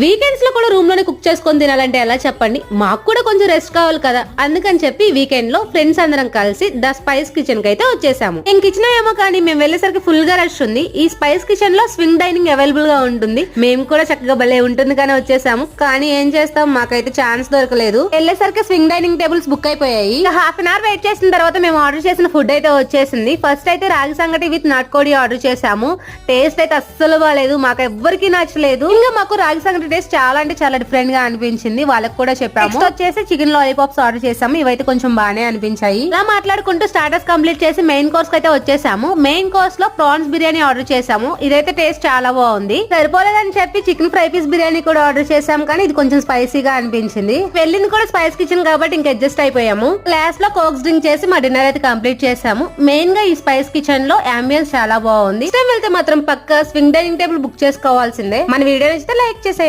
Weekends లో కూడా room లోనే కుక్ చేసుకొని తినాలంటే ఎలా చెప్పండి, మాకు కూడా కొంచెం రెస్ట్ కావాలి కదా. అందుకని చెప్పి వీకెండ్ లో ఫ్రెండ్స్ అందరం కలిసి ద స్పైస్ కిచెన్ కి అయితే వచ్చేసాము. ఇంక కిచెన్ ఏమో కానీ మేము వెళ్ళేసరికి ఫుల్ గా రష్ ఉంది. ఈ స్పైస్ కిచెన్ లో స్వింగ్ డైనింగ్ అవైలబుల్ గా ఉంటుంది. మేము కూడా చక్కగా భలే ఉంటుంది కానీ వచ్చేసాము. కానీ ఏం చేస్తాం, మాకైతే ఛాన్స్ దొరకలేదు. వెళ్ళేసరికి స్వింగ్ డైనింగ్ టేబుల్స్ బుక్ అయిపోయాయి. హాఫ్ అన్ అవర్ వెయిట్ చేసిన తర్వాత మేము ఆర్డర్ చేసిన ఫుడ్ అయితే వచ్చేసింది. ఫస్ట్ అయితే రాగి సంగటి విత్ నాటుకోడి ఆర్డర్ చేసాము. టేస్ట్ అయితే అస్సలు బాగాలేదు, మాకు ఎవ్వరికి నచ్చలేదు. ఇంకా మాకు రాగి సంగటి టేస్ట్ చాలా అంటే చాలా డిఫరెంట్ గా అనిపించింది. వాళ్ళకి కూడా చెప్పాము. నెక్స్ట్ వచ్చేసి చికెన్ లాలీపాప్స్ ఆర్డర్ చేసాము. ఇవైతే కొంచెం బాగానే అనిపించాయి. ఇలా మాట్లాడుకుంటూ స్టార్టర్స్ కంప్లీట్ చేసి మెయిన్ కోర్స్ అయితే వచ్చేసాము. మెయిన్ కోర్స్ లో ప్రాన్స్ బిర్యానీ ఆర్డర్ చేసాము. ఇదైతే టేస్ట్ చాలా బాగుంది. సరిపోలేదని చెప్పి చికెన్ ఫ్రై పీస్ బిర్యానీ కూడా ఆర్డర్ చేసాము, కానీ ఇది కొంచెం స్పైసీగా అనిపించింది. వెళ్ళింది కూడా స్పైస్ కిచెన్ కాబట్టి ఇంకా అడ్జస్ట్ అయిపోయాము. క్లాస్ లో కోక్స్ డ్రింక్ చేసి మా డిన్నర్ అయితే కంప్లీట్ చేసాము. మెయిన్ గా ఈ స్పైస్ కిచెన్ లో అంబియన్స్ చాలా బాగుంది. ఇష్టం వెళ్తే మాత్రం పక్క స్వింగ్ డైనింగ్ టేబుల్ బుక్ చేసుకోవాల్సిందే. మన వీడియో నచ్చితే లైక్ చేసేయండి.